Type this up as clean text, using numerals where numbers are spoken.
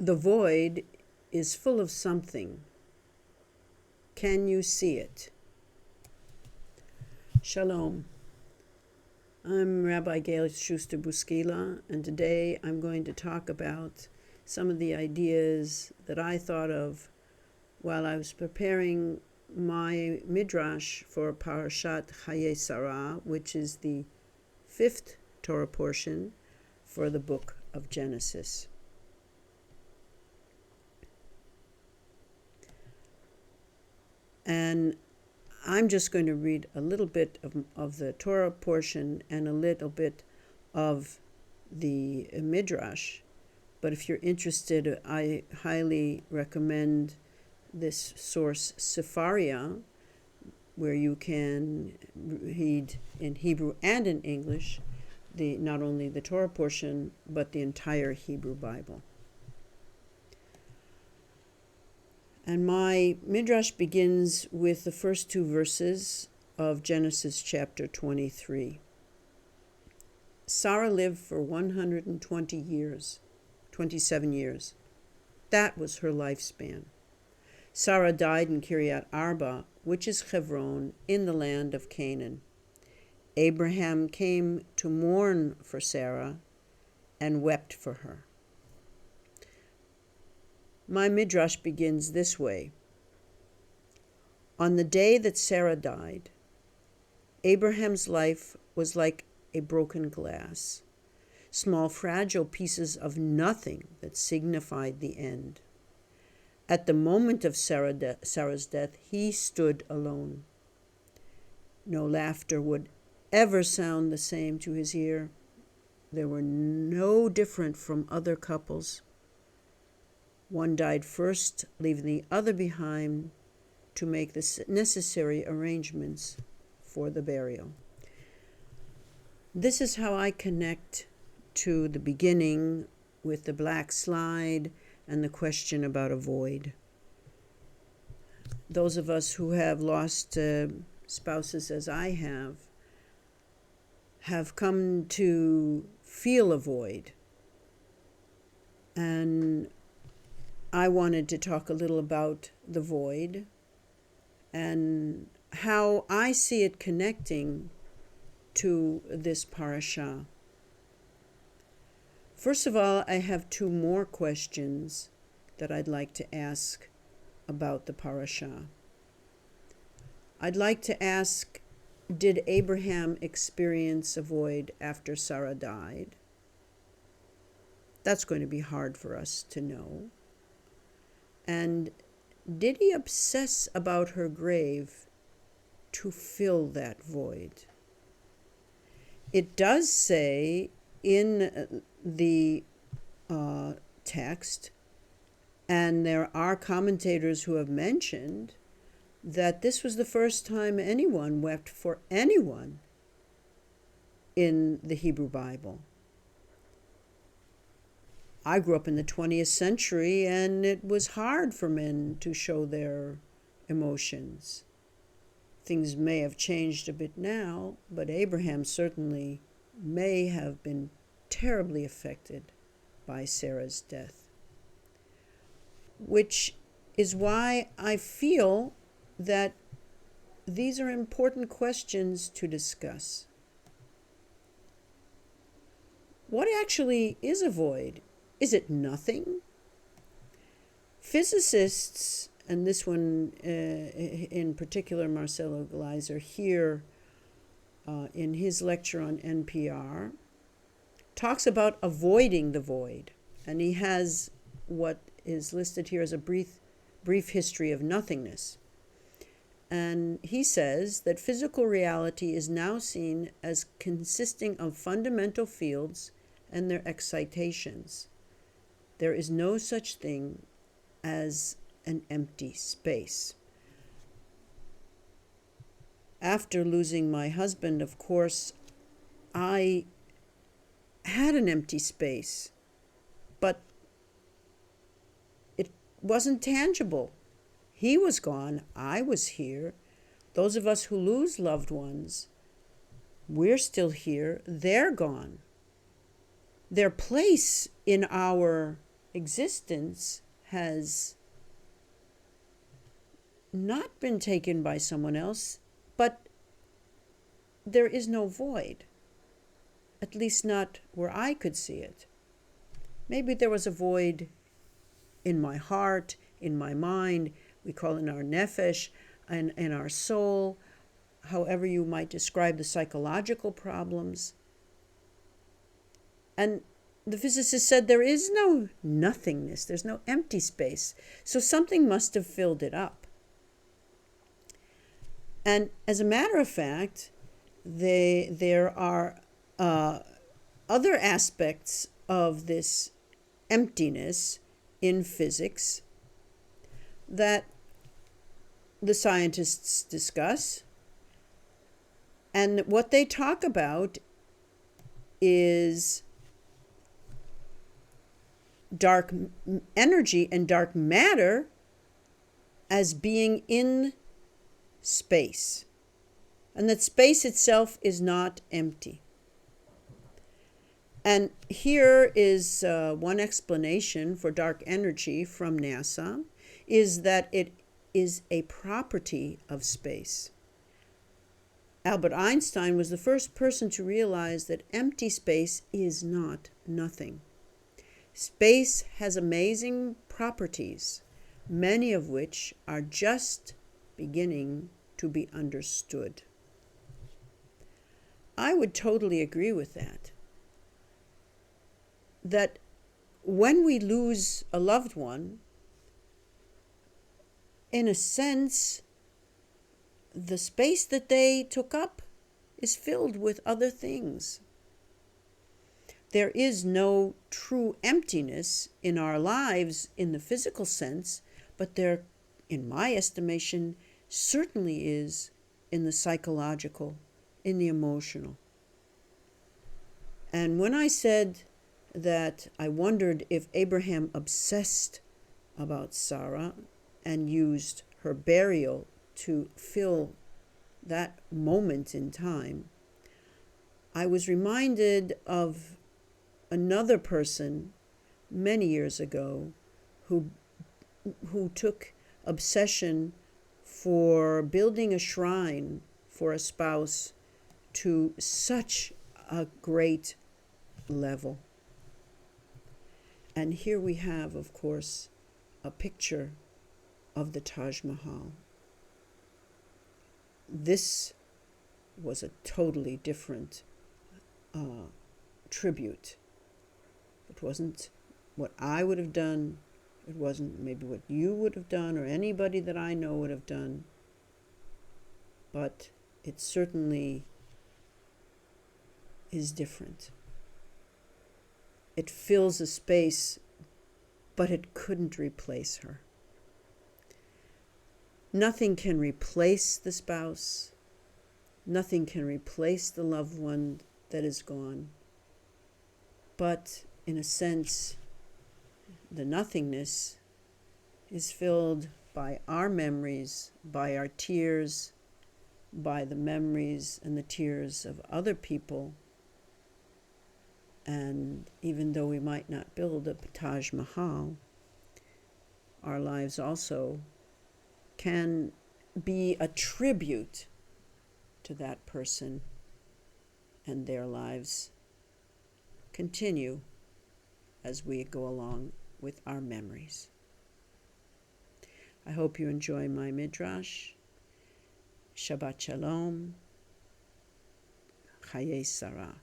The void is full of something. Can you see it? Shalom. I'm Rabbi Gail Schuster Buskila, and today I'm going to talk about some of the ideas that I thought of while I was preparing my Midrash for Parashat Chayei, which is the 5th Torah portion for the book of Genesis. And I'm just going to read a little bit of the Torah portion and a little bit of the Midrash. But if you're interested, I highly recommend this source, Sefaria, where you can read in Hebrew and in English not only the Torah portion, but the entire Hebrew Bible. And my Midrash begins with the first 2 verses of Genesis chapter 23. Sarah lived for 120 years, 27 years. That was her lifespan. Sarah died in Kiryat-Arba, which is Hebron, in the land of Canaan. Abraham came to mourn for Sarah and wept for her. My Midrash begins this way. On the day that Sarah died, Abraham's life was like a broken glass, small fragile pieces of nothing that signified the end. At the moment of Sarah's death, he stood alone. No laughter would ever sound the same to his ear. They were no different from other couples. One died first, leaving the other behind to make the necessary arrangements for the burial. This is how I connect to the beginning with the black slide and the question about a void. Those of us who have lost spouses, as I have come to feel a void. And I wanted to talk a little about the void and how I see it connecting to this parasha. First of all, I have 2 more questions that I'd like to ask about the parasha. I'd like to ask, did Abraham experience a void after Sarah died? That's going to be hard for us to know. And did he obsess about her grave to fill that void? It does say in the text, and there are commentators who have mentioned, that this was the first time anyone wept for anyone in the Hebrew Bible. I grew up in the 20th century, and it was hard for men to show their emotions. Things may have changed a bit now, but Abraham certainly may have been terribly affected by Sarah's death. Which is why I feel that these are important questions to discuss. What actually is a void? Is it nothing? Physicists, and this one in particular, Marcelo Gleiser, here in his lecture on NPR, talks about avoiding the void. And he has what is listed here as a brief history of nothingness. And he says that physical reality is now seen as consisting of fundamental fields and their excitations. There is no such thing as an empty space. After losing my husband, of course, I had an empty space, but it wasn't tangible. He was gone, I was here. Those of us who lose loved ones, we're still here, they're gone. Their place in our existence has not been taken by someone else, but there is no void, at least not where I could see it. Maybe there was a void in my heart, in my mind, we call it our nefesh, and in our soul, however you might describe the psychological problems. And the physicist said there is no nothingness, there's no empty space, so something must have filled it up. And as a matter of fact, there are other aspects of this emptiness in physics that the scientists discuss. And what they talk about is dark energy and dark matter as being in space, and that space itself is not empty. And here is one explanation for dark energy from NASA, is that it is a property of space. Albert Einstein was the first person to realize that empty space is not nothing. Space has amazing properties, many of which are just beginning to be understood. I would totally agree with that. That when we lose a loved one, in a sense, the space that they took up is filled with other things. There is no true emptiness in our lives in the physical sense, but there, in my estimation, certainly is in the psychological, in the emotional. And when I said that I wondered if Abraham obsessed about Sarah and used her burial to fill that moment in time, I was reminded of another person many years ago who took obsession for building a shrine for a spouse to such a great level. And here we have, of course, a picture of the Taj Mahal. This was a totally different tribute. It wasn't what I would have done. It wasn't maybe what you would have done or anybody that I know would have done. But it certainly is different. It fills a space, but it couldn't replace her. Nothing can replace the spouse. Nothing can replace the loved one that is gone. But in a sense, the nothingness is filled by our memories, by our tears, by the memories and the tears of other people. And even though we might not build a Taj Mahal, our lives also can be a tribute to that person, and their lives continue as we go along with our memories. I hope you enjoy my Midrash. Shabbat Shalom. Chayei Sarah.